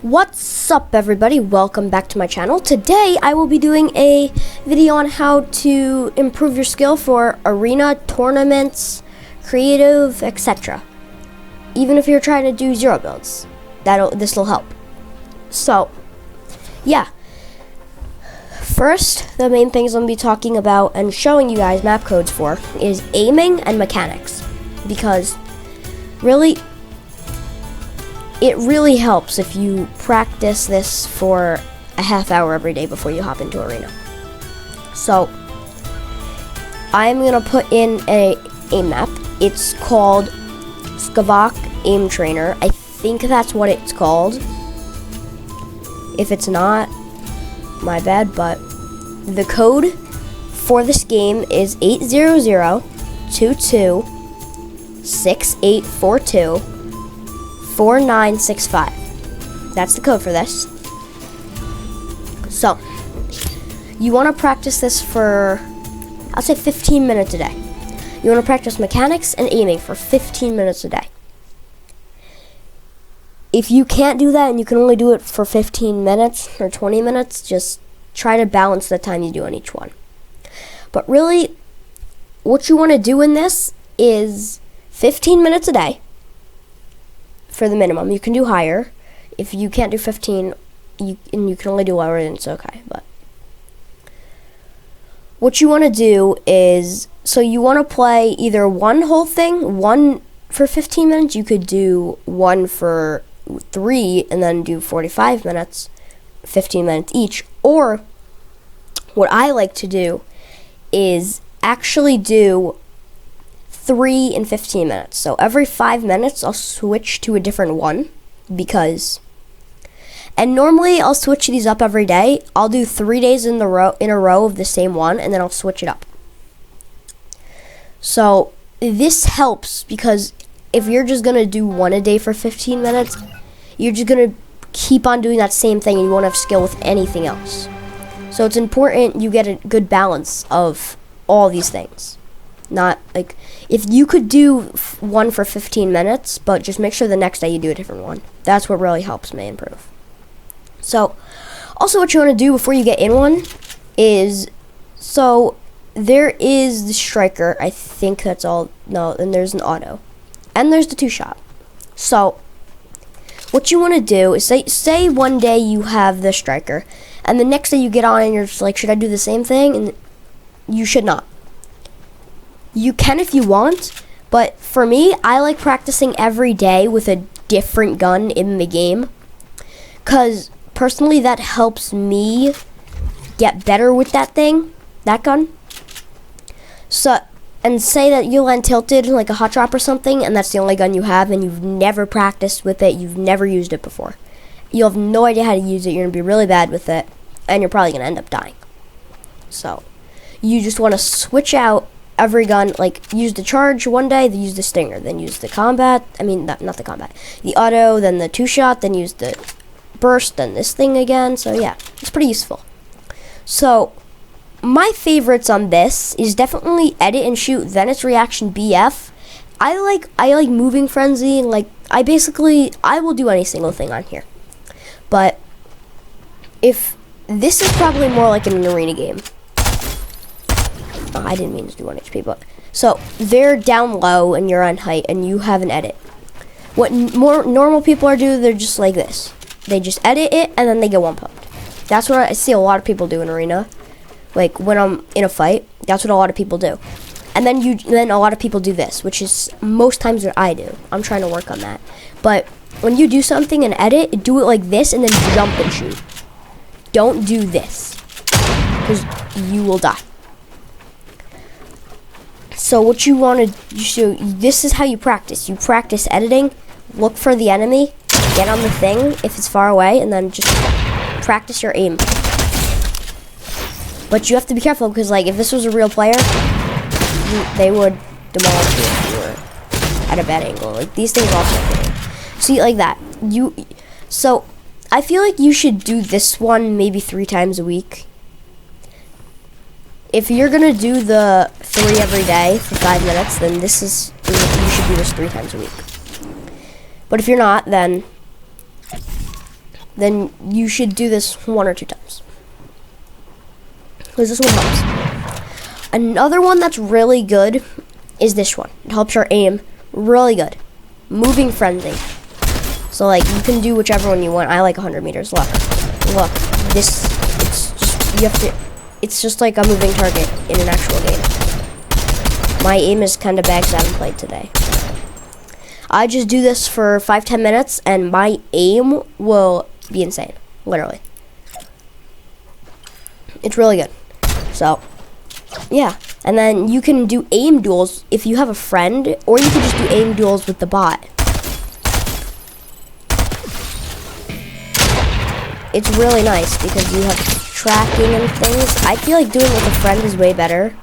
What's up, everybody? Welcome back to my channel. Today I will be doing a video on how to improve your skill for arena, tournaments, creative, etc. Even if you're trying to do zero builds, this will help. So yeah, first, the main things I'm going to be talking about and showing you guys map codes for is aiming and mechanics, because it really helps if you practice this for a half hour every day before you hop into arena. So I'm gonna put in a map. It's called Skavak Aim Trainer. I think that's what it's called. If it's not, my bad, but the code for this game is 800-226842 4965. That's the code for this. So you want to practice this for, I'll say 15 minutes a day. You want to practice mechanics and aiming for 15 minutes a day. If you can't do that and you can only do it for 15 minutes or 20 minutes, just try to balance the time you do on each one. But really, what you want to do in this is 15 minutes a day for the minimum. You can do higher. If you can't do 15 and you can only do lower, then it's okay. But what you want to do is, so you want to play either one whole thing, one for 15 minutes. You could do one for 3 and then do 45 minutes, 15 minutes each. Or what I like to do is actually do 3 and 15 minutes. So every 5 minutes I'll switch to a different one, and normally I'll switch these up every day. I'll do 3 days in a row of the same one, and then I'll switch it up. So this helps, because if you're just gonna do one a day for 15 minutes, you're just gonna keep on doing that same thing and you won't have skill with anything else. So it's important you get a good balance of all these things. Not like, if you could do one for 15 minutes, but just make sure the next day you do a different one. That's what really helps me improve. So also what you want to do before you get in one is, so there is the striker, I think that's all. No, and there's an auto, and there's the 2-shot. So what you want to do is say one day you have the striker, and the next day you get on and you're just like, should I do the same thing? And you should not. You can if you want, but for me, I like practicing every day with a different gun in the game, because personally that helps me get better with that gun. So, and say that you land tilted like a hot drop or something, and that's the only gun you have, and you've never practiced with it, you've never used it before. You'll have no idea how to use it, you're going to be really bad with it, and you're probably going to end up dying. So you just want to switch out every gun, like use the charge one day, then use the stinger, then use the combat, not the combat, the auto, then the 2-shot, then use the burst, then this thing again. So yeah, it's pretty useful. So my favorites on this is definitely edit and shoot, then it's reaction BF. I like moving frenzy, and like I will do any single thing on here. But if this is probably more like an arena game. I didn't mean to do 1 HP, but so they're down low and you're on height and you have an edit. What more normal people are doing, they're just like this. They just edit it and then they get one pumped. That's what I see a lot of people do in arena. Like when I'm in a fight, that's what a lot of people do. And then a lot of people do this, which is most times what I do. I'm trying to work on that. But when you do something and edit, do it like this and then jump and shoot. Don't do this, because you will die. So what you want to do, this is how you practice. You practice editing, look for the enemy, get on the thing if it's far away, and then just practice your aim. But you have to be careful, because like if this was a real player, they would demolish you if you were at a bad angle. Like these things also see like that. So I feel like you should do this one maybe 3 times a week. If you're gonna do the 3 every day for 5 minutes, then you should do this 3 times a week. But if you're not, then then you should do this 1 or 2 times. Because this one helps. Another one that's really good is this one. It helps your aim really good. Moving frenzy. So like you can do whichever one you want. I like 100 meters. Look, this. It's just like a moving target in an actual game. My aim is kind of bad because I haven't played today. I just do this for 5-10 minutes, and my aim will be insane. Literally, it's really good. So, yeah. And then you can do aim duels if you have a friend, or you can just do aim duels with the bot. It's really nice because you have tracking and things. I feel like doing it with a friend is way better.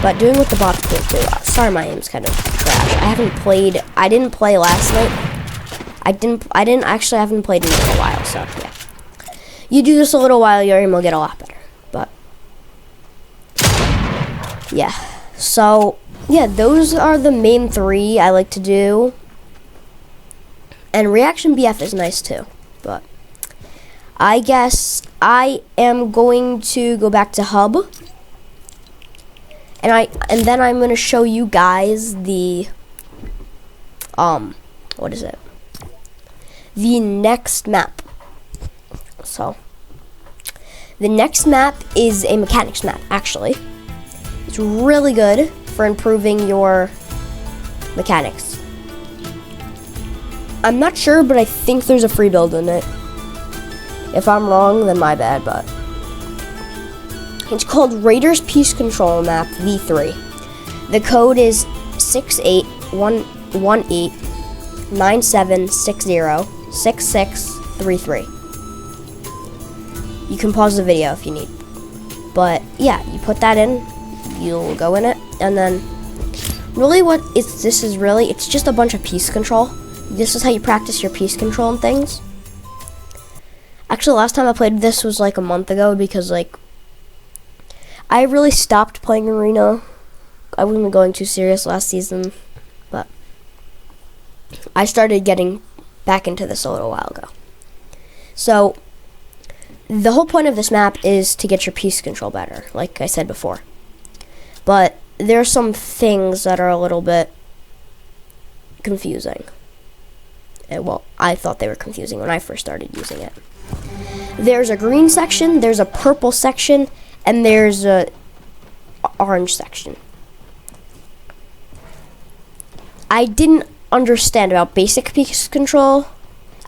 But doing with the bot's cool too. Sorry, my aim's kind of trash. I didn't play last night. I haven't played in a little while, so yeah. You do this a little while, your aim will get a lot better. But yeah. So yeah, those are the main 3 I like to do. And Reaction BF is nice too. But I guess I am going to go back to Hub. And then I'm going to show you guys the what is it? The next map. So the next map is a mechanics map, actually. It's really good for improving your mechanics. I'm not sure, but I think there's a free build in it. If I'm wrong, then my bad, but it's called Raiders Peace Control Map V3. The code is 681897606633. You can pause the video if you need. But yeah, you put that in, you'll go in it, and then really it's just a bunch of peace control. This is how you practice your peace control and things. Actually, last time I played this was like a month ago because like I really stopped playing Arena. I wasn't going too serious last season, but I started getting back into this a little while ago. So the whole point of this map is to get your peace control better, like I said before. But there are some things that are a little bit confusing. Well, I thought they were confusing when I first started using it. There's a green section, there's a purple section, and there's a orange section. I didn't understand about basic peace control.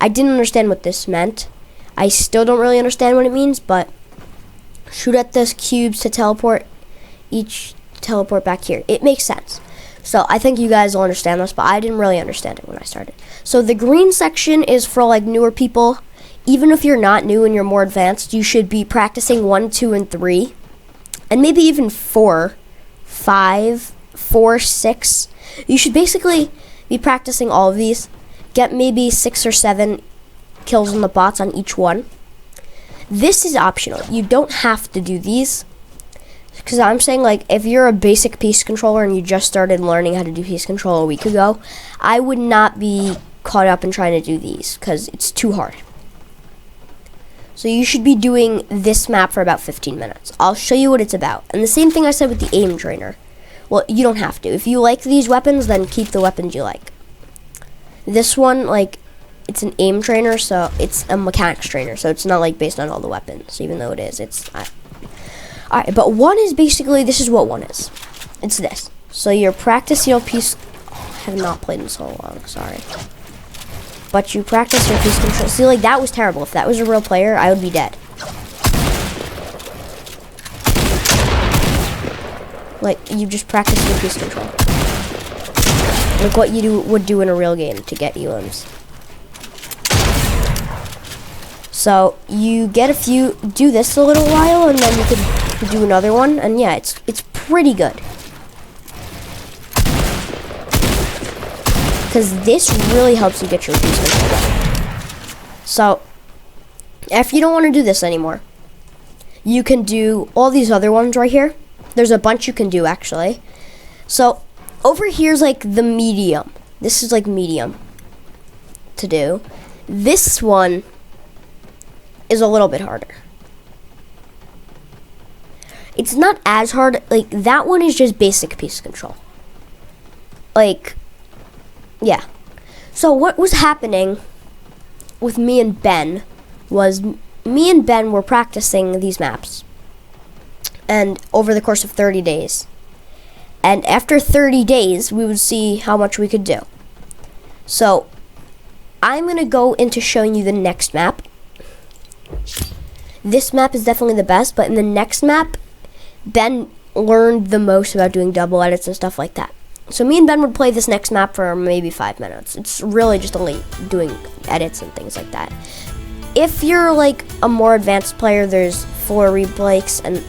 I didn't understand what this meant. I still don't really understand what it means, but shoot at the cubes to teleport, each teleport back here. It makes sense. So I think you guys will understand this, but I didn't really understand it when I started. So the green section is for like newer people. Even if you're not new and you're more advanced, you should be practicing 1, 2, and 3. And maybe even 4, 5, 4, 6. You should basically be practicing all of these. Get maybe 6 or 7 kills on the bots on each one. This is optional. You don't have to do these. Because I'm saying, like, if you're a basic peace controller and you just started learning how to do peace control a week ago, I would not be caught up in trying to do these because it's too hard. So you should be doing this map for about 15 minutes. I'll show you what it's about. And the same thing I said with the aim trainer. Well, you don't have to. If you like these weapons, then keep the weapons you like. This one, like, it's an aim trainer, so it's a mechanics trainer. So it's not, like, based on all the weapons, even though it is. Alright, but one is basically, this is what one is. It's this. So your practice your piece, I have not played in so long, sorry. But you practice your piece control. See, like, that was terrible. If that was a real player, I would be dead. Like, you just practice your piece control. Like what you would do in a real game to get elims. So you get a few, do this a little while, and then you could do another one, and yeah, it's pretty good. Because this really helps you get your piece control better. So if you don't want to do this anymore, you can do all these other ones right here. There's a bunch you can do, actually. So over here's like the medium. This is like medium. to do. This one is a little bit harder. It's not as hard. Like, that one is just basic piece control. Like, yeah. So what was happening with me and Ben was me and Ben were practicing these maps, and over the course of 30 days. And after 30 days, we would see how much we could do. So I'm going to go into showing you the next map. This map is definitely the best, but in the next map, Ben learned the most about doing double edits and stuff like that. So me and Ben would play this next map for maybe 5 minutes. It's really just only doing edits and things like that. If you're like a more advanced player, there's floor replays and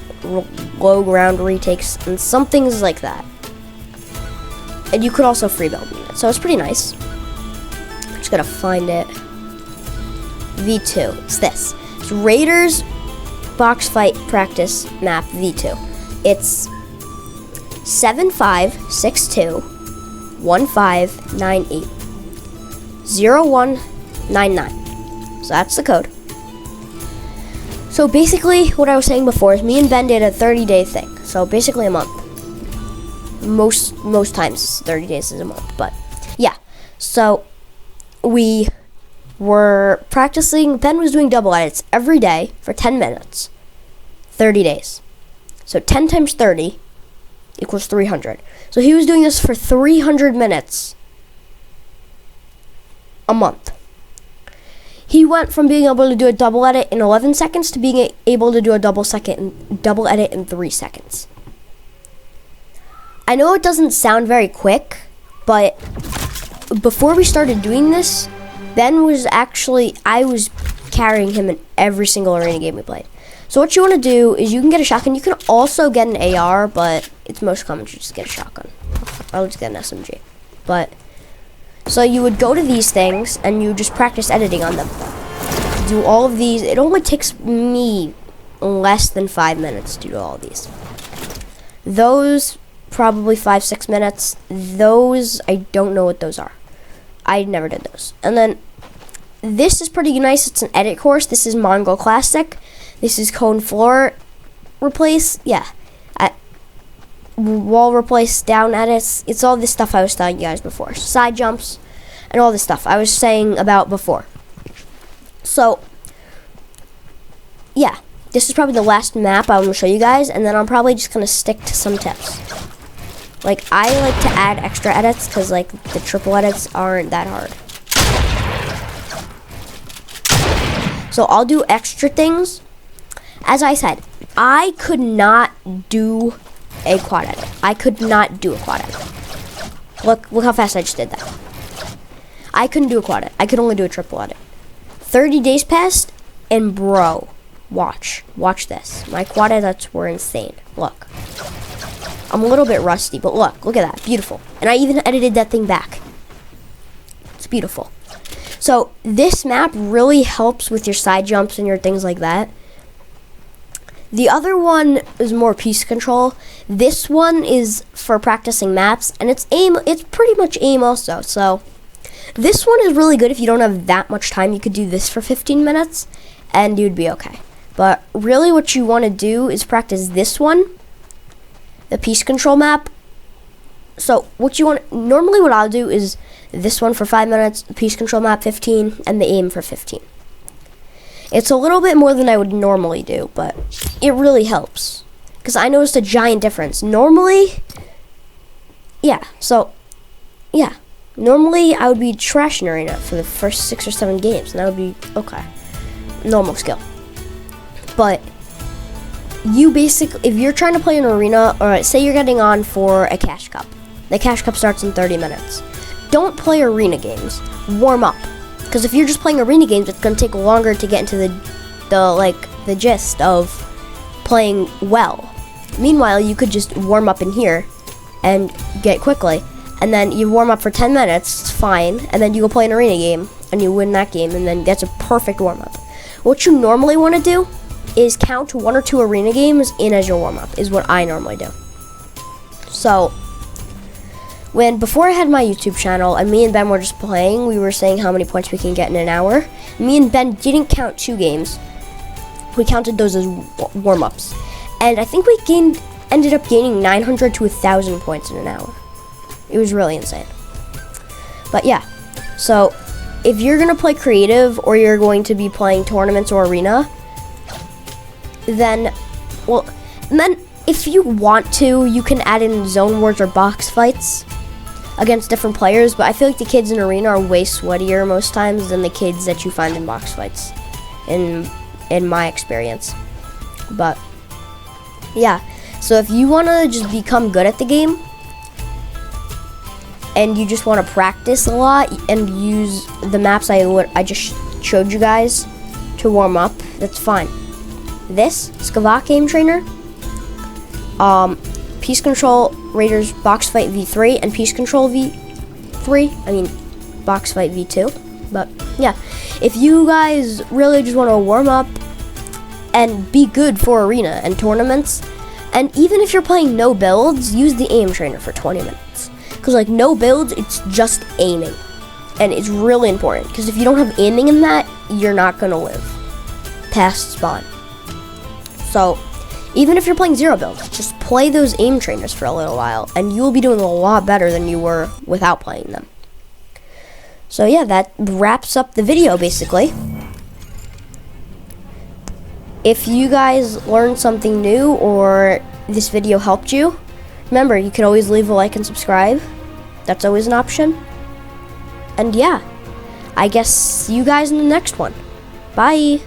low ground retakes and some things like that. And you could also free build it. So it's pretty nice. I'm just gonna find it. V2. It's this. It's Raiders Box Fight Practice Map V2. It's 75621598 0199. So that's the code. So basically, what I was saying before is me and Ben did a 30-day thing. So basically a month. Most times 30 days is a month, but yeah. So we were practicing. Ben was doing double edits every day for 10 minutes, 30 days. So 10 times 30 equals 300. So he was doing this for 300 minutes a month. He went from being able to do a double edit in 11 seconds to being able to do a double edit in 3 seconds. I know it doesn't sound very quick, but before we started doing this, Ben was actually, I was carrying him in every single arena game we played. So what you want to do is you can get a shotgun. You can also get an AR, but it's most common to just get a shotgun. I'll just get an SMG. But so you would go to these things and you just practice editing on them. Do all of these. It only takes me less than 5 minutes to do all of these. Those probably 5-6 minutes. Those, I don't know what those are. I never did those. And then this is pretty nice. It's an edit course. This is Mongol Classic. This is cone floor replace. Yeah. Wall replace, down edits. It's all this stuff I was telling you guys before. Side jumps and all this stuff I was saying about before. So, yeah. This is probably the last map I'm going to show you guys. And then I'm probably just going to stick to some tips. Like, I like to add extra edits because, like, the triple edits aren't that hard. So I'll do extra things. As I said, I could not do a quad edit. I could not do a quad edit. Look how fast I just did that. I couldn't do a quad edit. I could only do a triple edit. 30 days passed, and bro, watch this. My quad edits were insane. Look. I'm a little bit rusty, but look at that. Beautiful. And I even edited that thing back. It's beautiful. So this map really helps with your side jumps and your things like that. The other one is more piece control. This one is for practicing maps, and it's aim. It's pretty much aim also. So this one is really good if you don't have that much time. You could do this for 15 minutes, and you'd be okay. But really what you want to do is practice this one, the piece control map. So normally what I'll do is this one for 5 minutes, the piece control map 15, and the aim for 15. It's a little bit more than I would normally do, but it really helps. Because I noticed a giant difference. Normally I would be trashing arena for the first 6 or 7 games, and that would be okay. Normal skill. But you basically, if you're trying to play an arena, or say you're getting on for a cash cup. The cash cup starts in 30 minutes. Don't play arena games. Warm up. Because if you're just playing arena games, it's going to take longer to get into the gist of playing well. Meanwhile, you could just warm up in here and get quickly. And then you warm up for 10 minutes, it's fine. And then you go play an arena game, and you win that game, and then that's a perfect warm up. What you normally want to do is count 1 or 2 arena games in as your warm-up, is what I normally do. So, before I had my YouTube channel and me and Ben were just playing, we were saying how many points we can get in an hour. Me and Ben didn't count 2 games. We counted those as warm-ups. And I think we ended up gaining 900 to 1,000 points in an hour. It was really insane. But yeah, so if you're gonna play creative or you're going to be playing tournaments or arena, then if you want to, you can add in zone wars or box fights against different players, but I feel like the kids in arena are way sweatier most times than the kids that you find in box fights, in my experience. But yeah, so if you want to just become good at the game and you just want to practice a lot and use the maps I just showed you guys to warm up, that's fine. This Skavak Game Trainer, Peace Control Raiders Box Fight V3 and Peace Control V3, I mean Box Fight V2. But yeah, if you guys really just want to warm up and be good for arena and tournaments, and even if you're playing no builds, use the aim trainer for 20 minutes. Because like no builds, it's just aiming. And it's really important, because if you don't have aiming in that, you're not going to live past spawn. So even if you're playing 0 builds, just play those aim trainers for a little while, and you'll be doing a lot better than you were without playing them. So yeah, that wraps up the video basically. If you guys learned something new or this video helped you, remember, you can always leave a like and subscribe. That's always an option. And yeah, I guess see you guys in the next one. Bye.